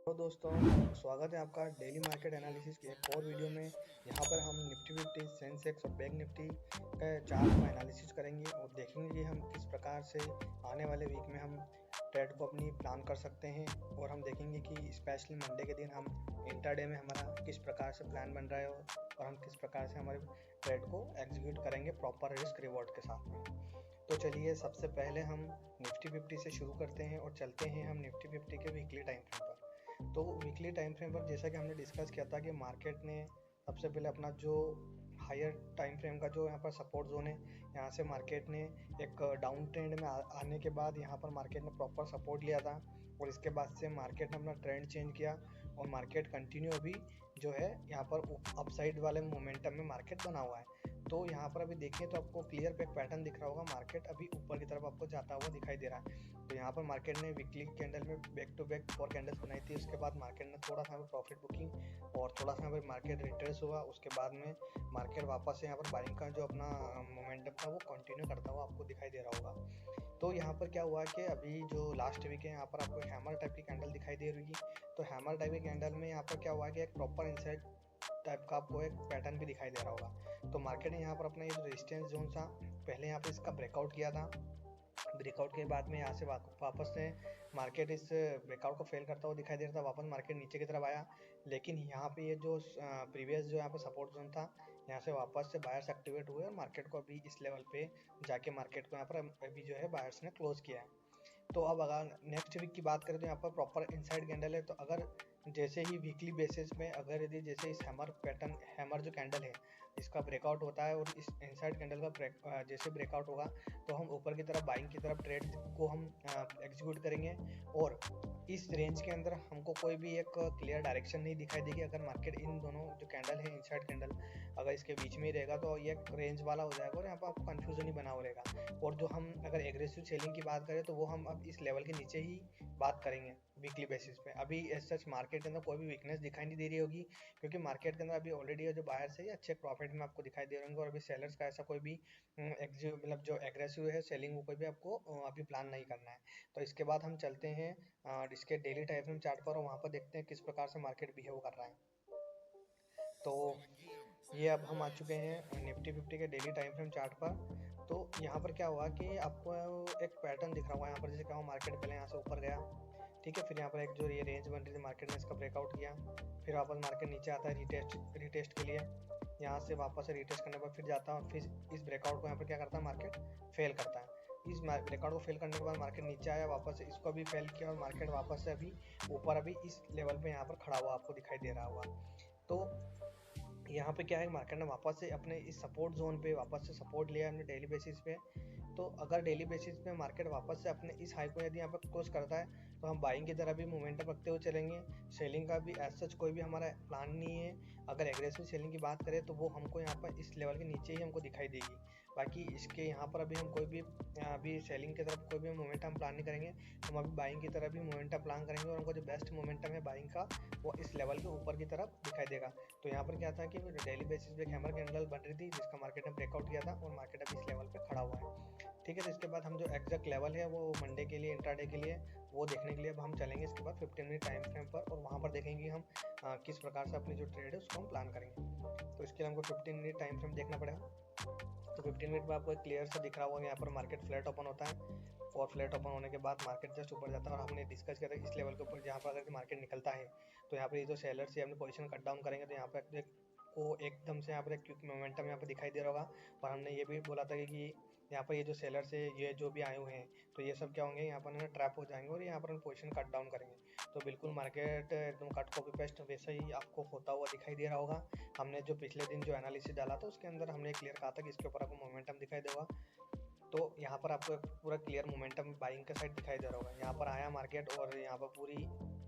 तो दोस्तों, स्वागत है आपका डेली मार्केट एनालिसिस की एक और वीडियो में। यहाँ पर हम निफ्टी 50, सेंसेक्स और बैंक निफ्टी का चार्ट का एनालिसिस करेंगे और देखेंगे कि हम किस प्रकार से आने वाले वीक में हम ट्रेड को अपनी प्लान कर सकते हैं। और हम देखेंगे कि स्पेशली मंडे के दिन हम इंट्राडे में हमारा किस प्रकार से प्लान बन रहा है और हम किस प्रकार से हमारे ट्रेड को एग्जीक्यूट करेंगे प्रॉपर रिस्क रिवॉर्ड के साथ में। तो चलिए सबसे पहले हम निफ्टी 50 से शुरू करते हैं और चलते हैं हम निफ्टी 50 के वीकली टाइम फ्रेम पर। तो वीकली टाइम फ्रेम पर जैसा कि हमने डिस्कस किया था कि मार्केट ने सबसे पहले अपना जो हायर टाइम फ्रेम का जो यहाँ पर सपोर्ट जोन है, यहाँ से मार्केट ने एक डाउन ट्रेंड में आने के बाद यहाँ पर मार्केट ने प्रॉपर सपोर्ट लिया था और इसके बाद से मार्केट ने अपना ट्रेंड चेंज किया और मार्केट कंटिन्यू अभी जो है यहाँ पर अपसाइड वाले मोमेंटम में मार्केट बना हुआ है। तो यहाँ पर अभी देखें तो आपको क्लियर बैक पैटर्न दिख रहा होगा, मार्केट अभी ऊपर की तरफ आपको जाता हुआ दिखाई दे रहा है। तो यहाँ पर मार्केट ने वीकली कैंडल में बैक टू बैक 4 कैंडल्स बनाई थी। उसके बाद मार्केट ने थोड़ा सा प्रॉफिट बुकिंग और थोड़ा सा मार्केट रिट्रेस हुआ। उसके बाद में मार्केट वापस से यहाँ पर बाइंग का जो अपना मोमेंटम था वो कंटिन्यू करता हुआ आपको दिखाई दे रहा होगा। तो यहाँ पर क्या हुआ कि अभी जो लास्ट वीक है यहाँ पर आपको हैमर टाइप की कैंडल दिखाई दे रही है। तो हैमर टाइप की कैंडल में यहाँ पर क्या हुआ कि एक प्रॉपर इनसाइड टाइप का आपको एक पैटर्न भी दिखाई दे रहा होगा। तो मार्केट ने यहाँ पर अपना ये जो रेजिस्टेंस जोन था पहले यहाँ पर इसका ब्रेकआउट किया था। ब्रेकआउट के बाद में यहाँ से वापस से मार्केट इस ब्रेकआउट को फेल करता हुआ दिखाई दे रहा था, वापस मार्केट नीचे की तरफ आया। लेकिन यहाँ पे ये जो प्रीवियस जो यहाँ पे सपोर्ट जोन था, यहाँ से वापस से बायर्स एक्टिवेट हुए और मार्केट को अभी इस लेवल पे जाके मार्केट को यहाँ पर अभी जो है बायर्स ने क्लोज किया है। तो अब अगर नेक्स्ट वीक की बात करें तो यहाँ पर प्रॉपर इनसाइड कैंडल है। तो अगर जैसे ही वीकली बेसिस में अगर यदि जैसे इस हैमर पैटर्न हैमर जो कैंडल है इसका ब्रेकआउट होता है और इस इनसाइड कैंडल का जैसे ब्रेकआउट होगा तो हम ऊपर की तरफ बाइंग की तरफ ट्रेड को हम एग्जीक्यूट करेंगे। और इस रेंज के अंदर हमको कोई भी एक क्लियर डायरेक्शन नहीं दिखाई देगी। अगर मार्केट इन दोनों जो कैंडल है इनसाइड कैंडल अगर इसके बीच में ही रहेगा तो ये रेंज वाला हो जाएगा और यहाँ पर आपको कन्फ्यूजन ही बना हुआ रहेगा। और जो हम अगर एग्रेसिव सेलिंग की बात करें तो वो हम अब इस लेवल के नीचे ही बात करेंगे वीकली बेसिस पे। अभी एज सच मार्केट के अंदर कोई भी वीकनेस दिखाई नहीं दे रही होगी क्योंकि मार्केट के अंदर अभी ऑलरेडी जो बायर्स है अच्छे प्रॉफिट में आपको दिखाई दे रहे होंगे और अभी सेलर्स का ऐसा कोई भी मतलब जो एग्रेसिव है सेलिंग वो कोई भी आपको अभी प्लान नहीं करना है। तो इसके बाद हम चलते हैं इसके डेली टाइम फ्रेम चार्ट पर और वहाँ पर देखते हैं किस प्रकार से मार्केट बिहेव कर रहा है। तो ये अब हम आ चुके हैं निफ्टी 50 के डेली टाइम फ्रेम चार्ट पर। तो यहाँ पर क्या हुआ कि आपको एक पैटर्न दिख रहा होगा यहाँ पर, जैसे क्या मार्केट पहले यहाँ से ऊपर गया, ठीक है, फिर यहाँ पर एक जो ये रेंज बन रही थी मार्केट ने इसका ब्रेकआउट किया, फिर वापस मार्केट नीचे आता है रिटेस्ट के लिए, यहाँ से वापस से रिटेस्ट करने पर फिर जाता है और फिर इस ब्रेकआउट को यहाँ पर क्या करता है मार्केट फेल करता है। इस ब्रेकआउट को फेल करने के बाद मार्केट नीचे आया, वापस से इसको भी फेल किया और मार्केट वापस से अभी ऊपर अभी इस लेवल पे यहाँ पर खड़ा हुआ आपको दिखाई दे रहा होगा। तो यहाँ पे क्या है मार्केट ने वापस से अपने इस सपोर्ट जोन पे वापस से सपोर्ट लिया हमने डेली बेसिस पे। तो अगर डेली बेसिस पे मार्केट वापस से अपने इस हाई को यदि यहाँ पर क्लोज करता है तो हम बाइंग की तरह भी मोमेंटम रखते हुए चलेंगे। सेलिंग का भी एज सच कोई भी हमारा प्लान नहीं है। अगर एग्रेसिव सेलिंग की बात करें तो वो हमको यहाँ पर इस लेवल के नीचे ही हमको दिखाई देगी। बाकी इसके यहाँ पर अभी हम कोई भी अभी सेलिंग की तरफ कोई भी मोमेंटम प्लान नहीं करेंगे, हम अभी बाइंग की तरफ भी मोमेंटम प्लान करेंगे और हमको जो बेस्ट मोमेंटम है बाइंग का वो इस लेवल के ऊपर की तरफ दिखाई देगा। तो यहाँ पर क्या था कि डेली बेसिस पे हैमर कैंडल बन रही थी जिसका मार्केट ने ब्रेकआउट किया था और मार्केट अभी इस लेवल पे खड़ा हुआ है, ठीक है। तो इसके बाद हम जो एग्जैक्ट लेवल है वो मंडे के लिए इंट्राडे के लिए वो देखने के लिए अब हम चलेंगे इसके बाद 15 मिनट टाइम फ्रेम पर और वहाँ पर देखेंगे हम किस प्रकार से अपनी जो ट्रेड है उसको हम प्लान करेंगे। तो इसके लिए हमको 15 मिनट टाइम फ्रेम देखना पड़ेगा। तो 15 मिनट में आपको एक क्लियर सा दिख रहा होगा यहाँ पर मार्केट फ्लैट ओपन होता है और फ्लैट ओपन होने के बाद मार्केट जस्ट ऊपर जाता है और हमने डिस्कस किया था इस लेवल के ऊपर जहाँ पर अगर मार्केट निकलता है तो यहाँ पर ये जो सेलर्स है अपनी पोजीशन कट डाउन करेंगे तो यहाँ पर को एकदम से यहाँ पर एक क्विक मोमेंटम यहाँ पर दिखाई दे रहा होगा। और हमने ये भी बोला था कि यहाँ पर ये जो सेलर्स है ये जो भी आए हुए हैं तो ये सब क्या होंगे यहाँ पर ना ट्रैप हो जाएंगे और यहाँ पर पोजीशन कट डाउन करेंगे। तो बिल्कुल मार्केट एकदम कट कॉपी पेस्ट वैसा ही आपको होता हुआ दिखाई दे रहा होगा। हमने जो पिछले दिन जो एनालिसिस डाला था उसके अंदर हमने क्लियर कहा था कि इसके ऊपर आपको मोमेंटम दिखाई देगा। तो यहाँ पर आपको पूरा क्लियर मोमेंटम बाइंग का साइड दिखाई दे रहा होगा। यहाँ पर आया मार्केट और यहाँ पर पूरी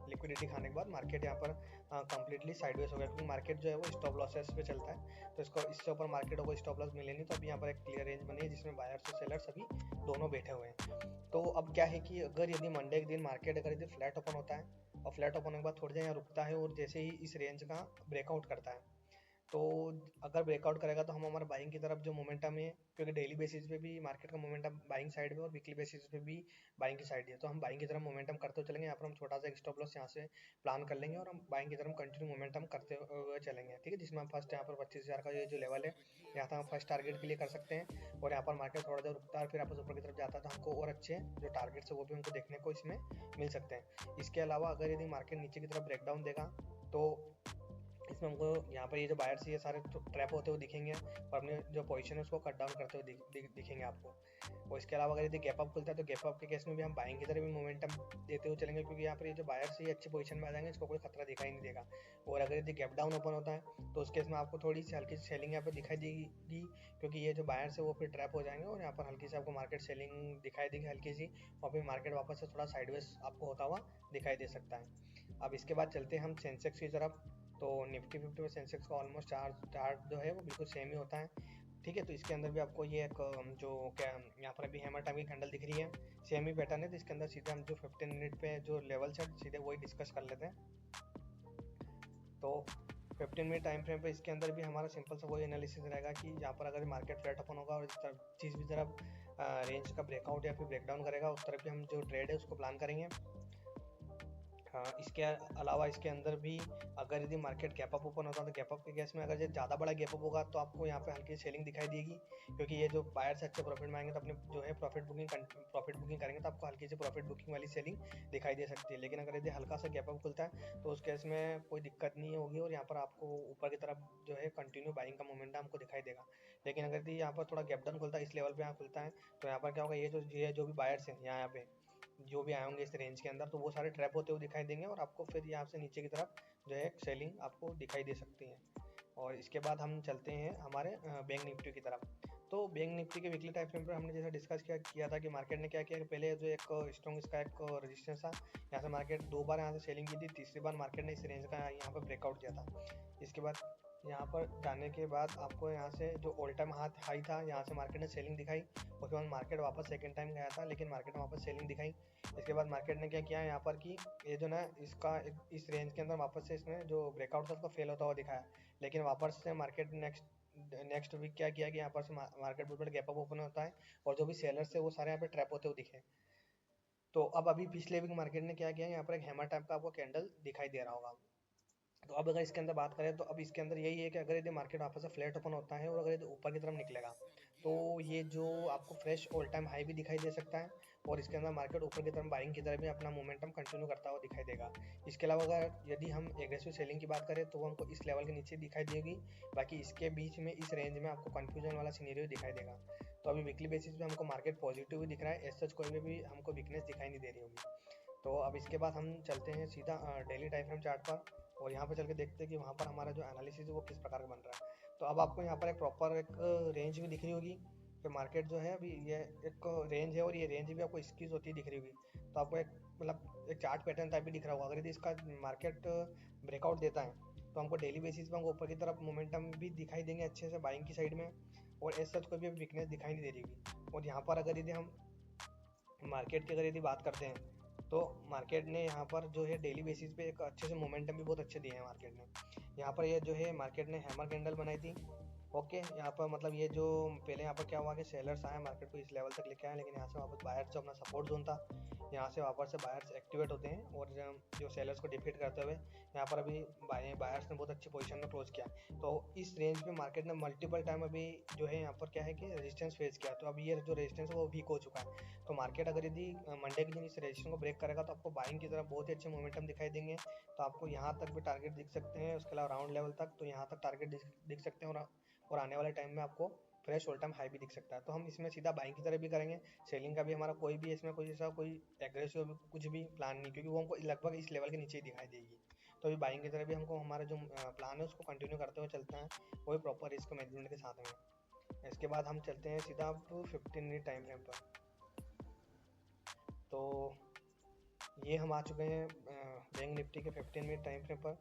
लिक्विडिटी खाने के बाद मार्केट यहाँ पर कंप्लीटली साइडवेज हो गया क्योंकि मार्केट जो है वो स्टॉप लॉसेस पे चलता है। तो इसको इससे ऊपर मार्केट को स्टॉप लॉस मिले नहीं। तो अभी यहाँ पर एक क्लियर रेंज बनी है जिसमें बायर्स और सेलर्स अभी दोनों बैठे हुए हैं। तो अब क्या है कि अगर यदि मंडे के दिन मार्केट अगर यदि फ्लैट ओपन होता है और फ्लैट ओपन होने के बाद थोड़ी देर यहाँ रुकता है और जैसे ही इस रेंज का ब्रेकआउट करता है तो अगर ब्रेकआउट करेगा तो हम हमारे बाइंग की तरफ जो मोमेंटम है, क्योंकि डेली बेसिस पे भी मार्केट का मोमेंटम बाइंग साइड में और वीकली बेसिस पे भी बाइंग की साइड है, तो हम बाइंग की तरफ मोमेंटम करते हुए चलेंगे। यहाँ पर हम छोटा सा एक स्टॉप लॉस यहाँ से प्लान कर लेंगे और हम बाइंग की तरफ कंटिन्यू मोमेंटम करते हुए चलेंगे, ठीक है। जिसमें हम फर्स्ट यहाँ पर 25,000 का ये जो लेवल है, यहाँ तक हम फर्स्ट टारगेट के लिए कर सकते हैं। और यहाँ पर मार्केट थोड़ा देर रुकता है, फिर आपस ऊपर की तरफ जाता है, तो हमको और अच्छे जो टारगेट्स है वो भी हमको देखने को इसमें मिल सकते हैं। इसके अलावा अगर यदि मार्केट नीचे की तरफ ब्रेकडाउन देगा तो इसमें हमको यहाँ पर ये जो बायर्स ये सारे ट्रैप होते हुए दिखेंगे और अपने जो पोजीशन है उसको कट डाउन करते हुए दिखेंगे आपको। और इसके अलावा अगर यदि गैप अप खुलता है तो गैप अप के केस में भी हम बाइंग की तरफ भी मोमेंटम देते हुए चलेंगे, क्योंकि यहाँ पर ये जो बायर्स ये अच्छी पोजीशन में आ जाएंगे, इसको कोई खतरा दिखाई नहीं देगा। और अगर यदि गैप डाउन ओपन होता है तो उस केस में आपको थोड़ी सी हल्की सेलिंग यहाँ पर दिखाई देगी, क्योंकि ये जो बायर्स है वो फिर ट्रैप हो जाएंगे और यहाँ पर हल्की सी आपको मार्केट सेलिंग दिखाई देगी हल्की सी, और फिर मार्केट वापस से थोड़ा साइडवेज आपको होता हुआ दिखाई दे सकता है। अब इसके बाद चलते हैं हम सेंसेक्स की तरफ। तो निफ्टी 50 में सेंसेक्स का ऑलमोस्ट चार्ट जो है वो बिल्कुल सेम ही होता है, ठीक है। तो इसके अंदर भी आपको ये एक जो क्या यहाँ पर अभी हैमर टाइम की कैंडल दिख रही है, सेम ही पैटर्न है। तो इसके अंदर सीधे हम जो 15 मिनट पे जो लेवल्स है सीधे वही डिस्कस कर लेते हैं। तो 15 मिनट टाइम फ्रेम पे इसके अंदर भी हमारा सिंपल सा वही एनालिसिस रहेगा कि यहाँ पर अगर मार्केट फ्लैट ओपन होगा और इस तरफ चीज़ भी तरफ रेंज का ब्रेकआउट या फिर ब्रेकडाउन करेगा, उस तरफ भी हम जो ट्रेड है उसको प्लान करेंगे। इसके अलावा इसके अंदर भी अगर यदि मार्केट गैप अप ओपन होता है तो गैप अप के केस में अगर ये ज़्यादा बड़ा गैप अप होगा तो आपको यहाँ पे हल्की सेलिंग दिखाई देगी, क्योंकि ये जो बायर्स अच्छे प्रॉफिट में आएंगे तो अपने जो है प्रॉफिट बुकिंग करेंगे, तो आपको हल्की सी प्रॉफिट बुकिंग वाली सेलिंग दिखाई दे सकती है। लेकिन अगर यदि हल्का सा गैप अप खुलता है तो उस केस में कोई दिक्कत नहीं होगी और यहाँ पर आपको ऊपर की तरफ जो है कंटिन्यू बाइंग का मोमेंटम आपको दिखाई देगा। लेकिन अगर यदि यहाँ पर थोड़ा गैप डाउन खुलता है, इस लेवल पर यहाँ खुलता है, तो यहाँ पर क्या होगा, ये जो भी बायर्स हैं यहाँ पे जो भी आए होंगे इस रेंज के अंदर, तो वो सारे ट्रैप होते हुए दिखाई देंगे और आपको फिर यहाँ से नीचे की तरफ जो है सेलिंग आपको दिखाई दे सकती है। और इसके बाद हम चलते हैं हमारे बैंक निफ्टी की तरफ। तो बैंक निफ्टी के वीकली टाइम फ्रेम पर हमने जैसा डिस्कस किया था कि मार्केट ने क्या किया कि पहले जो एक स्ट्रॉन्ग इसका एक रेजिस्टेंस था, यहाँ से मार्केट 2 बार यहाँ से सेलिंग की थी, तीसरी बार मार्केट ने इस रेंज का यहाँ पर ब्रेकआउट किया था। इसके बाद यहाँ पर जाने के बाद आपको यहाँ से जो ऑल टाइम हाई था यहाँ से मार्केट ने सेलिंग दिखाई, उसके बाद मार्केट वापस सेकंड टाइम गया था लेकिन मार्केट ने वापस सेलिंग दिखाई। इसके बाद मार्केट ने क्या किया यहाँ पर कि ये जो ना इसका इस रेंज के अंदर वापस से इसने जो ब्रेकआउट था उसको फेल होता हुआ दिखाया, लेकिन वापस से मार्केट नेक्स्ट वीक क्या किया कि यहाँ पर से मार्केट बहुत बड़ा गैप अप ओपन होता है और जो भी सेलर्स थे वो सारे यहाँ पे ट्रैप होते हुए दिखे। तो अब अभी पिछले वीक मार्केट ने क्या किया, यहाँ पर एक हैमर टाइप का आपको कैंडल दिखाई दे रहा होगा। तो अब अगर इसके अंदर बात करें तो अब इसके अंदर यही है कि अगर यदि मार्केट वापस से फ्लैट ओपन होता है और अगर यदि ऊपर की तरफ निकलेगा तो ये जो आपको फ्रेश ऑल टाइम हाई भी दिखाई दे सकता है और इसके अंदर मार्केट ऊपर की तरफ बाइंग की तरफ भी अपना मोमेंटम कंटिन्यू करता हुआ दिखाई देगा। इसके अलावा अगर यदि हम एग्रेसिव सेलिंग की बात करें तो वो हमको इस लेवल के नीचे दिखाई देगी, बाकी इसके बीच में इस रेंज में आपको कंफ्यूजन वाला सिनेरियो दिखाई देगा। तो अभी वीकली बेसिस पे हमको मार्केट पॉजिटिव भी दिख रहा है, एज सच कोई भी हमको वीकनेस दिखाई नहीं दे रही होगी। तो अब इसके बाद हम चलते हैं सीधा डेली टाइम फ्रेम चार्ट पर और यहाँ पर चल के देखते हैं कि वहाँ पर हमारा जो एनालिसिस है वो किस प्रकार का बन रहा है। तो अब आपको यहाँ पर एक प्रॉपर एक रेंज भी दिख रही होगी कि मार्केट जो है अभी ये एक रेंज है और ये रेंज भी आपको स्क्वीज होती दिख रही होगी। तो आपको एक मतलब एक चार्ट पैटर्न टाइप भी दिख रहा होगा। अगर यदि इसका मार्केट ब्रेकआउट देता है तो हमको डेली बेसिस पर हमको ऊपर की तरफ मोमेंटम भी दिखाई देंगे अच्छे से बाइंग की साइड में, और एज सच कोई भी वीकनेस दिखाई नहीं दे रही होगी। और यहाँ पर अगर यदि हम मार्केट की अगर यदि बात करते हैं तो मार्केट ने यहाँ पर जो है डेली बेसिस पे एक अच्छे से मोमेंटम भी बहुत अच्छे दिए हैं मार्केट ने। यहाँ पर ये जो है मार्केट ने हैमर कैंडल बनाई थी, ओके। यहाँ पर मतलब ये जो पहले यहाँ पर क्या हुआ कि सेलर्स आए मार्केट को इस लेवल तक लेके आए, लेकिन यहाँ से वापस बायर्स जो अपना सपोर्ट जोन था यहाँ से वापस से बायर्स एक्टिवेट होते हैं और जो सेलर्स को डिफीट करते हुए यहाँ पर अभी बायर्स ने बहुत अच्छी पोजीशन में क्लोज किया। तो इस रेंज पे मार्केट ने मल्टीपल टाइम अभी जो है यहाँ पर क्या है कि रेजिस्टेंस फेस किया, तो अभी ये जो रेजिस्टेंस है वो वीक हो चुका है। तो मार्केट अगर यदि मंडे के दिन इस रेजिस्टेंस को ब्रेक करेगा तो आपको बाइंग की तरफ बहुत ही अच्छे मोमेंटम दिखाई देंगे। तो आपको यहाँ तक भी टारगेट दिख सकते हैं, उसके अलावा राउंड लेवल तक तो यहाँ तक टारगेट दिख सकते हैं और आने वाले टाइम में आपको फ्रेश ऑल टाइम हाई भी दिख सकता है। तो हम इसमें सीधा बाइंग की तरफ भी करेंगे, सेलिंग का भी हमारा कोई भी इसमें कोई ऐसा कोई एग्रेसिव कुछ भी प्लान नहीं, क्योंकि वो हमको लगभग इस लेवल के नीचे ही दिखाई देगी। तो अभी बाइंग की तरफ भी हमको हमारा जो प्लान है उसको कंटिन्यू करते हुए चलते हैं, वही प्रॉपर रिस्क मैनेजमेंट के साथ में। इसके बाद हम चलते हैं सीधा अब 15 मिनट टाइम फ्रेम पर। तो ये हम आ चुके हैं बैंक निफ्टी के 15 मिनट टाइम फ्रेम पर।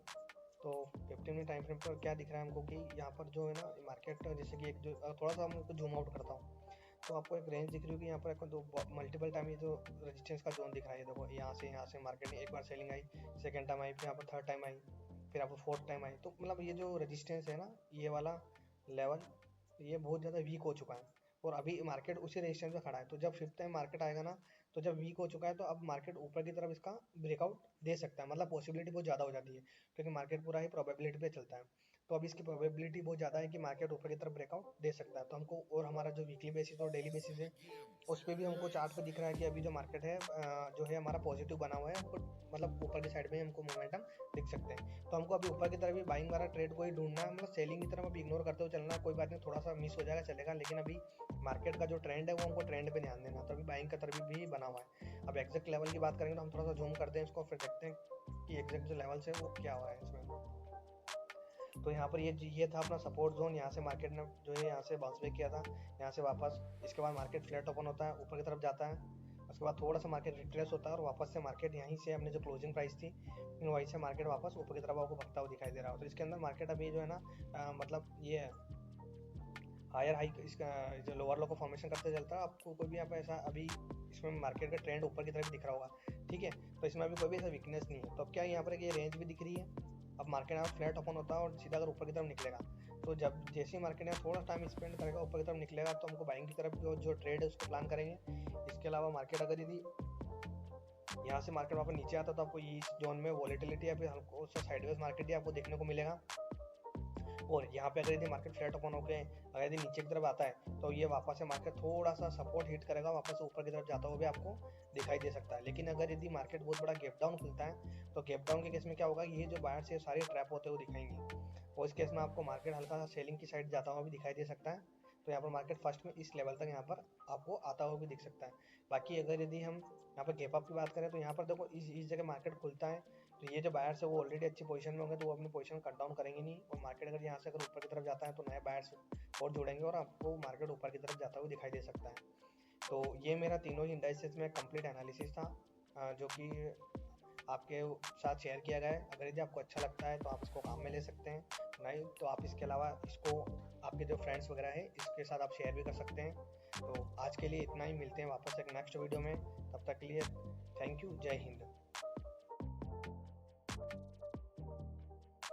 तो 15 मिनट टाइम फ्रेम पर क्या दिख रहा है हमको कि यहाँ पर जो है ना मार्केट जैसे कि एक जो थोड़ा सा हमको जूम आउट करता हूँ तो आपको एक रेंज दिख रही होगी। यहाँ पर आपको दो मल्टीपल टाइम ये जो रेजिस्टेंस का जोन दिख रहा है, देखो यहाँ से मार्केट ने एक बार सेलिंग आई, सेकंड टाइम आई, फिर यहाँ पर थर्ड टाइम आई, फिर आपको फोर्थ टाइम आई, तो मतलब ये जो रेजिस्टेंस है ना, ये वाला लेवल, ये बहुत ज़्यादा वीक हो चुका है और अभी मार्केट उसी रेजिस्टेंस पे खड़ा है। तो जब फिफ्थ टाइम मार्केट आएगा ना, तो जब वीक हो चुका है तो अब मार्केट ऊपर की तरफ इसका ब्रेकआउट दे सकता है, मतलब पॉसिबिलिटी बहुत ज़्यादा हो जाती है, क्योंकि मार्केट पूरा ही प्रोबेबिलिटी पे चलता है। तो अभी इसकी प्रोबेबिलिटी बहुत ज़्यादा है कि मार्केट ऊपर की तरफ ब्रेकआउट दे सकता है। तो हमको, और हमारा जो वीकली बेसिस और डेली बेसिस है उस पर भी हमको चार्ट पे दिख रहा है कि अभी जो मार्केट है जो है हमारा पॉजिटिव बना हुआ है, हमको मतलब ऊपर की साइड में हमको मोमेंटम दिख सकते हैं। तो हमको अभी ऊपर की तरफ भी बाइंग वाला ट्रेड को ही ढूंढना है, मतलब सेलिंग की तरफ अभी इग्नोर करते हुए चलना है। कोई बात नहीं, थोड़ा सा मिस हो जाएगा चलेगा, लेकिन अभी मार्केट का जो ट्रेंड है वो हमको ट्रेंड पे ध्यान देना। तो अभी बाइंग का तरफ भी बना हुआ है। अब एग्जैक्ट लेवल की बात करेंगे तो हम थोड़ा सा जूम करते हैं इसको, फिर देखते हैं कि एग्जैक्ट जो लेवल्स है वो क्या हो रहा है इसमें। तो यहाँ पर ये था अपना सपोर्ट जोन। यहाँ से मार्केट ने जो है यहाँ से बाउंस बैक किया था, यहाँ से वापस, इसके बाद मार्केट फ्लैट ओपन होता है, ऊपर की तरफ जाता है, उसके बाद थोड़ा सा मार्केट रिट्रेस होता है और वापस से मार्केट यहीं से अपने जो क्लोजिंग प्राइस थी वहीं से मार्केट वापस ऊपर की तरफ आपको भगता हुआ दिखाई दे रहा हो। तो इसके अंदर मार्केट अभी जो है ना मतलब ये हायर हाई इसका जो लोअर लो को फॉर्मेशन करते चलता है। आपको कोई भी यहाँ पे ऐसा अभी इसमें मार्केट का ट्रेंड ऊपर की तरफ दिख रहा होगा, ठीक है। तो इसमें अभी कोई भी ऐसा वीकनेस नहीं है। तो अब क्या यहाँ पर ये रेंज भी दिख रही है। अब मार्केट यहाँ फ्लैट ओपन होता है और सीधा अगर ऊपर की तरफ निकलेगा, तो जब जैसे ही मार्केट यहाँ थोड़ा टाइम स्पेंड करेगा ऊपर की तरफ निकलेगा, तो हमको बाइंग की तरफ जो ट्रेड है उसको प्लान करेंगे। इसके अलावा मार्केट अगर यदि यहाँ से मार्केट वापस नीचे आता तो आपको इस जोन में वॉलेटिलिटी या फिर हल्का सा साइडवेज मार्केट ही आपको देखने को मिलेगा। और यहाँ पे अगर यदि मार्केट फ्लैट ओपन होकर अगर यदि नीचे की तरफ आता है तो ये वापस से मार्केट थोड़ा सा सपोर्ट हिट करेगा, वापस से ऊपर की तरफ जाता हुआ भी आपको दिखाई दे सकता है। लेकिन अगर यदि मार्केट बहुत बड़ा गैप डाउन खुलता है तो गैप डाउन के केस में क्या होगा, ये जो बाहर से सारे ट्रैप होते हुए दिखाएंगे और इस केस में आपको मार्केट हल्का सा सेलिंग की साइड जाता हुआ भी दिखाई दे सकता है। तो यहाँ पर मार्केट फर्स्ट में इस लेवल तक यहाँ पर आपको आता हुआ भी दिख सकता है। बाकी अगर यदि हम यहाँ पर गैप अप की बात करें तो यहाँ पर देखो इस जगह मार्केट खुलता है, तो ये जो बायर्स है वो ऑलरेडी अच्छी पोजीशन में होंगे, तो वो अपनी पोजीशन कट डाउन करेंगे नहीं। और मार्केट अगर यहाँ से अगर ऊपर की तरफ जाता है तो नए बायर्स और जुड़ेंगे और आपको मार्केट ऊपर की तरफ जाता हुआ दिखाई दे सकता है। तो ये मेरा तीनों ही इंडाइसेस में कंप्लीट एनालिसिस था जो कि आपके साथ शेयर किया गया है। अगर यदि आपको अच्छा लगता है तो आप इसको काम में ले सकते हैं, नहीं तो आप इसके अलावा इसको आपके जो फ्रेंड्स वगैरह है इसके साथ आप शेयर भी कर सकते हैं। तो आज के लिए इतना ही, मिलते हैं वापस एक नेक्स्ट वीडियो में, तब तक के लिए थैंक यू, जय हिंद।